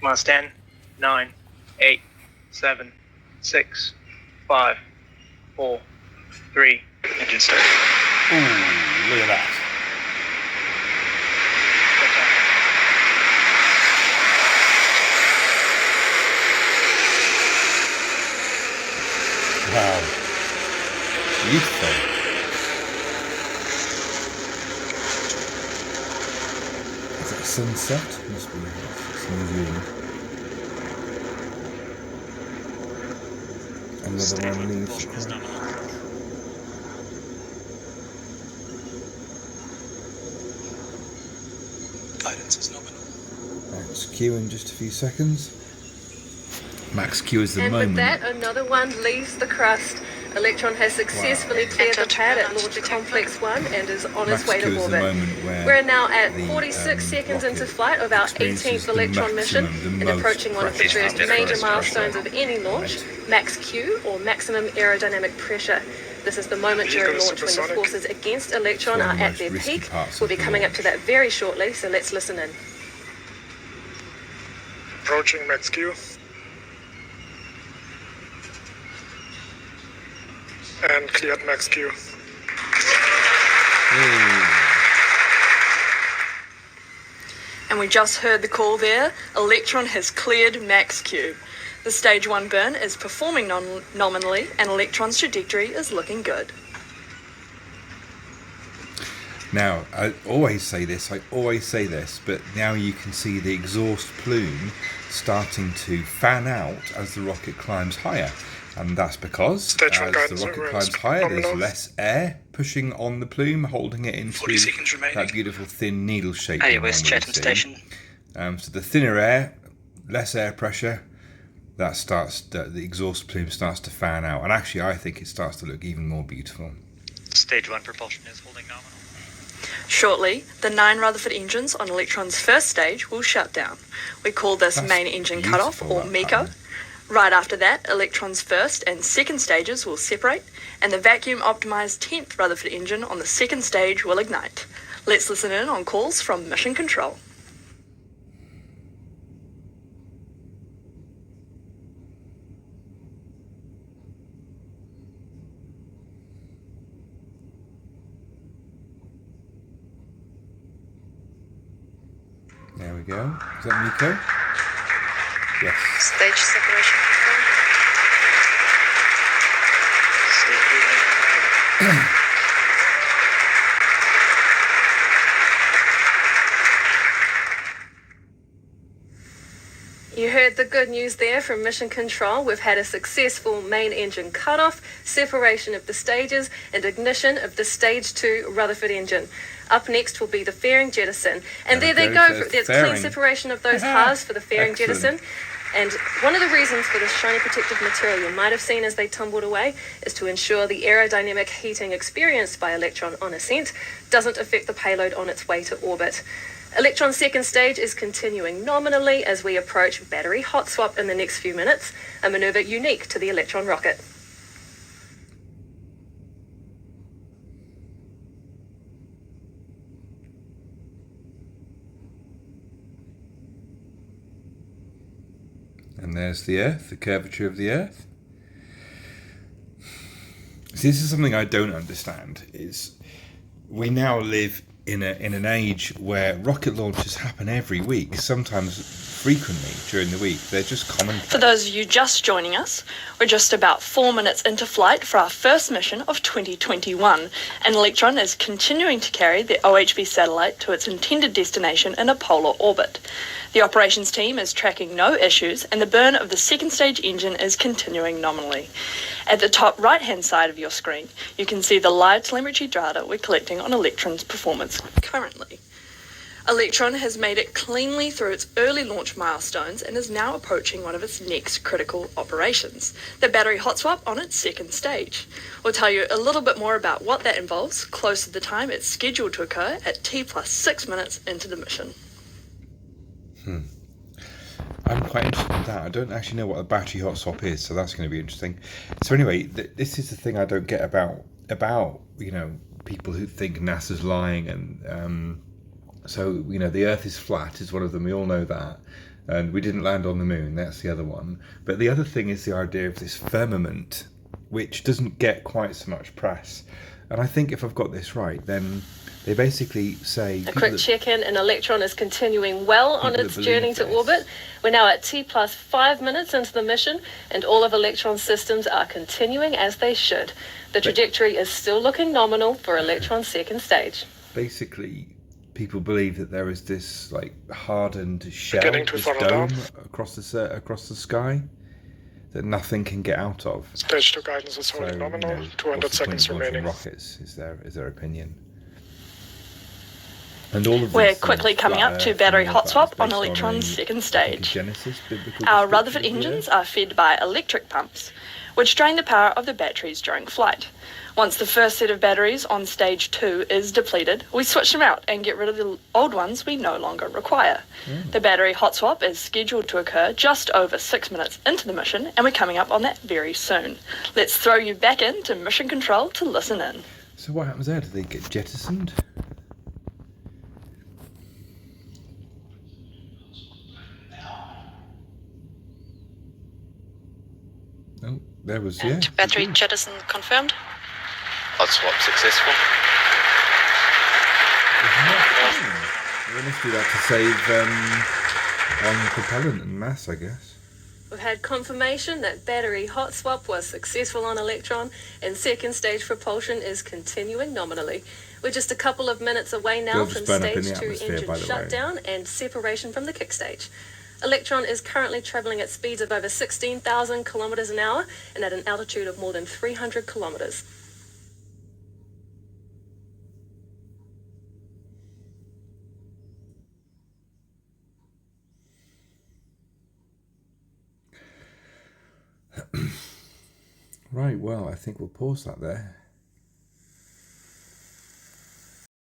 Minus 10, 9, 8, 7, 6, 5, 4, 3. Engine start. Ooh, look at that. Wow. Beautiful. Is that sunset? Must be. It's New Zealand. Another one leaves the crust. Guidance is nominal. Max Q in just a few seconds. Max Q is the and moment. with that, another one leaves the crust. Electron has successfully cleared the pad at Launch Complex 1 and is on its way to orbit. We're now at 46 seconds into flight of our 18th Electron mission and approaching one of the first major milestones of any launch, Max Q, or maximum aerodynamic pressure. This is the moment during launch when the forces against Electron are at their peak. We'll be coming up to that very shortly, so let's listen in. Approaching Max Q. And cleared Max Q. And we just heard the call there. Electron has cleared Max Q. The stage 1 burn is performing nominally and Electron's trajectory is looking good. Now, I always say this, but now you can see the exhaust plume starting to fan out as the rocket climbs higher. And that's because as the rocket climbs higher, there's less air pushing on the plume, holding it into that beautiful thin needle shape. Hey, where's Chatham Station? So the thinner air, less air pressure, that starts, the exhaust plume starts to fan out. And actually, I think it starts to look even more beautiful. Stage 1 propulsion is holding nominal. Shortly, the 9 Rutherford engines on Electron's first stage will shut down. We call this main engine cutoff, or MECO. Right after that, Electron's first and second stages will separate, and the vacuum-optimized 10th Rutherford engine on the second stage will ignite. Let's listen in on calls from Mission Control. There we go. Is that MECO? Yes. Stage separation confirmed. You heard the good news there from Mission Control. We've had a successful main engine cutoff, separation of the stages, and ignition of the Stage 2 Rutherford engine. Up next will be the fairing jettison. And there they go. There's clean separation of those halves for the fairing jettison. And one of the reasons for this shiny protective material you might have seen as they tumbled away is to ensure the aerodynamic heating experienced by Electron on ascent doesn't affect the payload on its way to orbit. Electron's second stage is continuing nominally as we approach battery hot swap in the next few minutes, a maneuver unique to the Electron rocket. And there's the Earth, the curvature of the Earth. See, this is something I don't understand. Is we now live in an age where rocket launches happen every week, sometimes frequently during the week. They're just common. For those of you just joining us, we're just about 4 minutes into flight for our first mission of 2021, and Electron is continuing to carry the OHB satellite to its intended destination in a polar orbit. The operations team is tracking no issues, and the burn of the second stage engine is continuing nominally. At the top right-hand side of your screen, you can see the live telemetry data we're collecting on Electron's performance currently. Electron has made it cleanly through its early launch milestones and is now approaching one of its next critical operations, the battery hot swap on its second stage. We'll tell you a little bit more about what that involves close to the time it's scheduled to occur at T+6 minutes into the mission. I'm quite interested in that. I don't actually know what a battery hot swap is, so that's going to be interesting. So anyway, this is the thing I don't get about people who think NASA's lying, and so the Earth is flat is one of them. We all know that. And we didn't land on the moon, that's the other one. But the other thing is the idea of this firmament, which doesn't get quite so much press. And I think if I've got this right, then they basically say... A quick check-in, an Electron is continuing well on its journey to orbit. We're now at T plus 5 minutes into the mission, and all of Electron's systems are continuing as they should. The trajectory is still looking nominal for Electron's second stage. Basically, people believe that there is this like hardened shell, Beginning to this throttle dome down. across the sky that nothing can get out of. Stage 2 guidance is So, holding nominal. what's 200 the point seconds of launching remaining. rockets? Is their opinion? And all of We're these quickly things, coming flat up to Earth battery and all hot that, swap is on based Electron's a, second I think, a stage. Genesis biblical Our description Rutherford of the engines Earth. are fed by electric pumps, which drain the power of the batteries during flight. Once the first set of batteries on stage 2 is depleted, we switch them out and get rid of the old ones we no longer require. The battery hot swap is scheduled to occur just over 6 minutes into the mission, and we're coming up on that very soon. Let's throw you back into mission control to listen in. So what happens there? Do they get jettisoned? Oh, there was, yeah. And battery jettison confirmed. Hot swap successful. They must do that to save on propellant and mass, I guess. We've had confirmation that battery hot swap was successful on Electron, and second stage propulsion is continuing nominally. We're just a couple of minutes away now They'll from just burn up in stage the 2 atmosphere, engine by the way. shutdown and separation from the kick stage. Electron is currently traveling at speeds of over 16,000 kilometers an hour and at an altitude of more than 300 kilometers. Right, well, I think we'll pause that there.